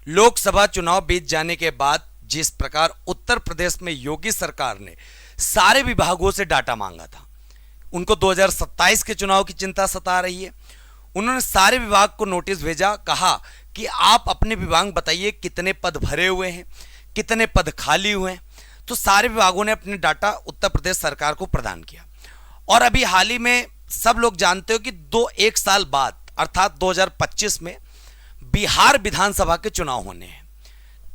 लोकसभा चुनाव बीत जाने के बाद जिस प्रकार उत्तर प्रदेश में योगी सरकार ने सारे विभागों से डाटा मांगा था, उनको 2027 के चुनाव की चिंता सता रही है। उन्होंने सारे विभाग को नोटिस भेजा, कहा कि आप अपने विभाग बताइए कितने पद भरे हुए हैं, कितने पद खाली हुए हैं। तो सारे विभागों ने अपने डाटा उत्तर प्रदेश सरकार को प्रदान किया। और अभी हाल ही में सब लोग जानते हो कि एक साल बाद अर्थात 2025 में बिहार विधानसभा के चुनाव होने हैं।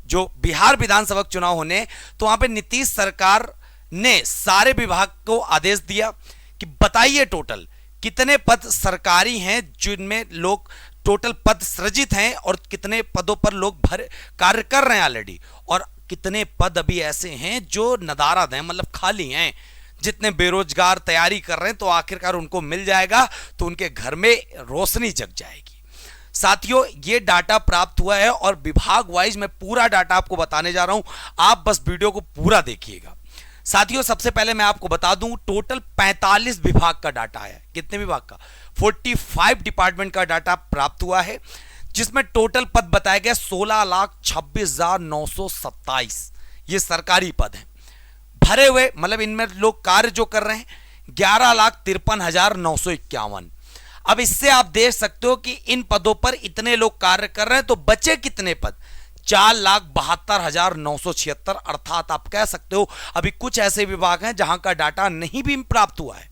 जो बिहार विधानसभा के चुनाव होने हैं, तो वहां पे नीतीश सरकार ने सारे विभाग को आदेश दिया कि बताइए टोटल कितने पद सरकारी हैं जिनमें लोग टोटल पद सृजित हैं और कितने पदों पर लोग कार्य कर रहे हैं ऑलरेडी, और कितने पद अभी ऐसे हैं जो नदारद हैं, मतलब खाली हैं। जितने बेरोजगार तैयारी कर रहे हैं तो आखिरकार उनको मिल जाएगा, तो उनके घर में रोशनी जग जाएगी। साथियों, ये डाटा प्राप्त हुआ है और विभाग वाइज मैं पूरा डाटा आपको बताने जा रहा हूं, आप बस वीडियो को पूरा देखिएगा। साथियों, सबसे पहले मैं आपको बता दूं, टोटल 45 विभाग का डाटा है। कितने विभाग का? 45 डिपार्टमेंट का डाटा प्राप्त हुआ है, जिसमें टोटल पद बताया गया 16,26,927। ये सरकारी पद हैं भरे हुए, मतलब इनमें लोग कार्य जो कर रहे हैं 11,53,951। अब इससे आप देख सकते हो कि इन पदों पर इतने लोग कार्य कर रहे हैं, तो बचे कितने पद? 4,72,976। अर्थात आप कह सकते हो अभी कुछ ऐसे विभाग हैं जहां का डाटा नहीं भी प्राप्त हुआ है।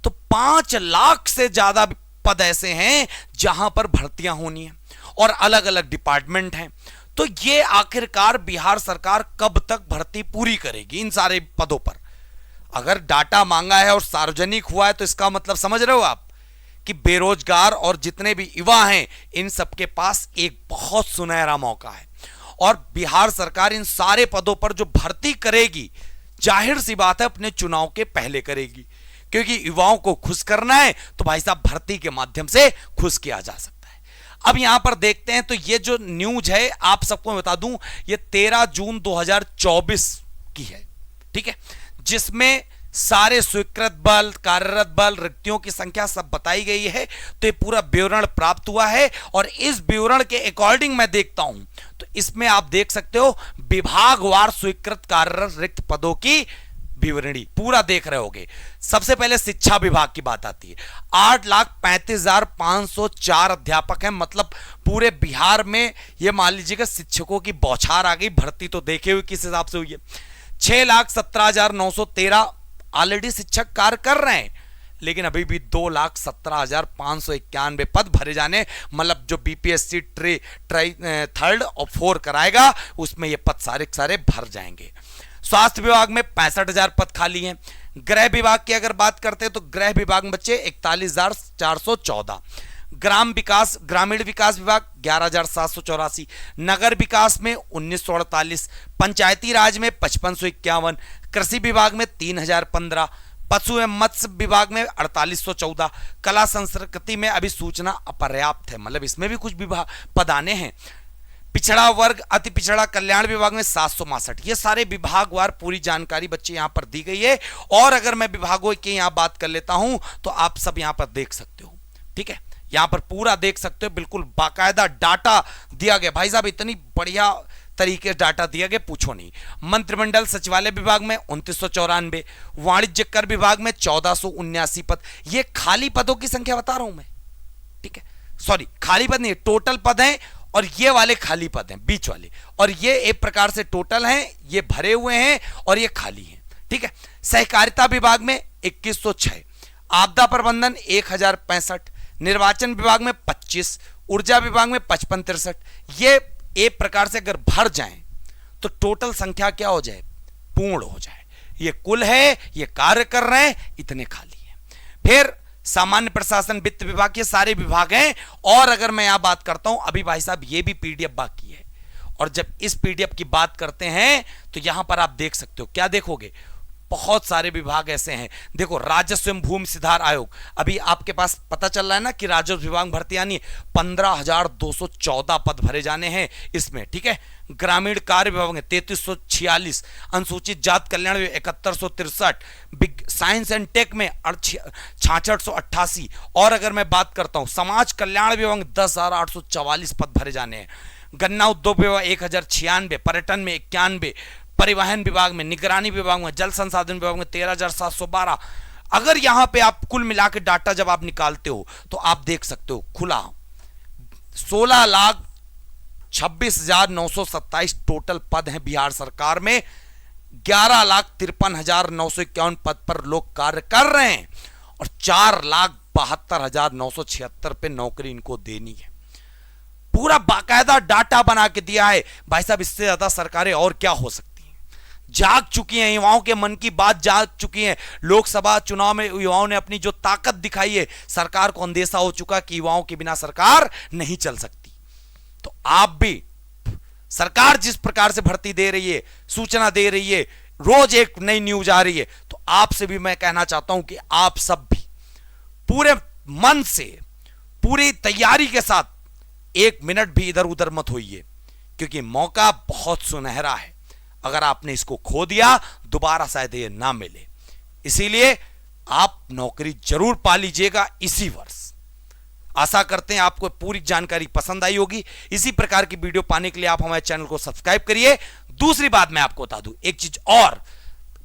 तो 5 लाख से ज्यादा पद ऐसे हैं जहां पर भर्तियां होनी है और अलग अलग डिपार्टमेंट हैं। तो ये आखिरकार बिहार सरकार कब तक भर्ती पूरी करेगी इन सारे पदों पर? अगर डाटा मांगा है और सार्वजनिक हुआ है, तो इसका मतलब समझ रहे हो आप कि बेरोजगार और जितने भी युवा हैं, इन सबके पास एक बहुत सुनहरा मौका है। और बिहार सरकार इन सारे पदों पर जो भर्ती करेगी, जाहिर सी बात है अपने चुनाव के पहले करेगी, क्योंकि युवाओं को खुश करना है तो भाई साहब भर्ती के माध्यम से खुश किया जा सकता है। अब यहां पर देखते हैं, तो ये जो न्यूज है आप सबको मैं बता दूं, ये 13 जून 2024 की है, ठीक है, जिसमें सारे स्वीकृत बल, कार्यरत बल, रिक्तियों की संख्या सब बताई गई है। तो ये पूरा विवरण प्राप्त हुआ है और इस विवरण के अकॉर्डिंग मैं देखता हूं, तो इसमें आप देख सकते हो विभागवार स्वीकृत कार्यरत रिक्त पदों की विवरणी पूरा देख रहे होगे। सबसे पहले शिक्षा विभाग की बात आती है। 8,35,504 अध्यापक हैं, मतलब पूरे बिहार में ये मान लीजिएगा शिक्षकों की बौछार आ गई। भर्ती तो देखे हुए किस हिसाब से हुई है। 6,17,913 ऑलरेडी शिक्षक कार्य कर रहे हैं, लेकिन अभी भी 2,17,591 पद भरे जाने, मतलब जो बीपीएससी थर्ड और 4 कराएगा उसमें ये पद सारे भर जाएंगे। स्वास्थ्य विभाग में 65,000 पद खाली हैं। गृह विभाग की अगर बात करते हैं तो गृह विभाग में बच्चे 41,414। ग्रामीण विकास विभाग 11,784। नगर विकास में 1,948। पंचायती राज में 5,551। कृषि विभाग में 3,015। पशु एवं मत्स्य विभाग में 4,814। कला संस्कृति में अभी सूचना अपर्याप्त है, मतलब इसमें भी कुछ विभाग पद आने हैं। पिछड़ा वर्ग अति पिछड़ा कल्याण विभाग में 762। ये सारे विभागवार पूरी जानकारी बच्चे यहां पर दी गई है। और अगर मैं विभागों की यहां बात कर लेता हूं तो आप सब यहां पर देख सकते हो, ठीक है, यहां पर पूरा देख सकते हो, बिल्कुल बाकायदा डाटा दिया गया। भाई साहब इतनी बढ़िया तरीके से डाटा दिया गया, पूछो नहीं। मंत्रिमंडल सचिवालय विभाग में 2,994। वाणिज्य कर विभाग में 1,479 पद। ये खाली पदों की संख्या बता रहा हूं मैं, ठीक है, सॉरी खाली पद नहीं, टोटल पद हैं और ये वाले खाली पद हैं बीच वाले, और ये एक प्रकार से टोटल हैं, ये भरे हुए हैं और ये खाली हैं, ठीक है। सहकारिता विभाग में 2,106। आपदा प्रबंधन 1,065। निर्वाचन विभाग में 25। ऊर्जा विभाग में 55-63। ये एक प्रकार से अगर भर जाएं तो टोटल संख्या क्या हो जाए? पूर्ण हो जाए। ये कुल है, ये कार्य कर रहे हैं, इतने खाली हैं। फिर सामान्य प्रशासन, वित्त विभाग, के सारे विभाग हैं। और अगर मैं यहां बात करता हूं, अभी भाई साहब ये भी पीडीएफ बाकी है, और जब इस पीडीएफ की बात करते हैं तो यहां पर आप देख सकते हो, क्या देखोगे? बहुत सारे विभाग ऐसे हैं। देखो, राजस्व एवं भूमि सुधार आयोग, अभी आपके पास पता चल रहा है ना कि राजस्व विभाग भर्ती आनी है। 15,214 पद भरे जाने हैं इसमें, ठीक है। ग्रामीण कार्य विभाग में 3,346। अनुसूचित जात कल्याण में 7,163। साइंस एंड टेक में 6,688। और अगर मैं बात करता हूं समाज कल्याण विभाग में 10,844 पद भरे जाने हैं। गन्ना उद्योग विभाग 1096, पर्यटन में 91, परिवहन विभाग में, निगरानी विभाग में, जल संसाधन विभाग में 13,712। अगर यहां पे आप कुल मिला के डाटा जब आप निकालते हो तो आप देख सकते हो खुला 16,26,927 टोटल पद हैं बिहार सरकार में। 11,53,951 पद पर लोग कार्य कर रहे हैं और 4,72,976 पे नौकरी इनको देनी है। पूरा बाकायदा डाटा बना के दिया है भाई साहब। इससे ज्यादा सरकारें और क्या हो सकती हैं? जाग चुकी हैं, युवाओं के मन की बात जाग चुकी है। लोकसभा चुनाव में युवाओं ने अपनी जो ताकत दिखाई है, सरकार को अंदेशा हो चुका कि युवाओं के बिना सरकार नहीं चल सकती। तो आप भी, सरकार जिस प्रकार से भर्ती दे रही है, सूचना दे रही है, रोज एक नई न्यूज आ रही है, तो आपसे भी मैं कहना चाहता हूं कि आप सब भी पूरे मन से, पूरी तैयारी के साथ एक मिनट भी इधर उधर मत होइए, क्योंकि मौका बहुत सुनहरा है। अगर आपने इसको खो दिया दोबारा शायद ये ना मिले। इसीलिए आप नौकरी जरूर पा लीजिएगा इसी वर्ष। आशा करते हैं आपको पूरी जानकारी पसंद आई होगी। इसी प्रकार की वीडियो पाने के लिए आप हमारे चैनल को सब्सक्राइब करिए। दूसरी बात मैं आपको बता दूं, एक चीज और,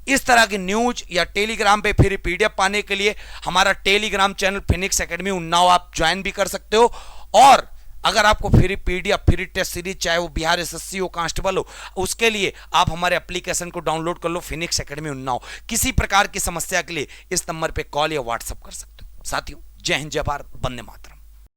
इस तरह की न्यूज या टेलीग्राम पे फिर पीडीएफ पाने के लिए हमारा Telegram channel Phoenix Academy Unnao आप ज्वाइन भी कर सकते हो। और अगर आपको free PDF, free test series, चाहे वो बिहार एसएससी हो, कांस्टेबल हो, उसके लिए आप हमारे एप्लीकेशन को डाउनलोड कर लो, फिनिक्स एकेडमी उन्नाव। किसी प्रकार की समस्या के लिए इस नंबर पे कॉल या व्हाट्सएप कर सकते हो। साथियों, जय हिंद, जय भारत, वंदे मातरम।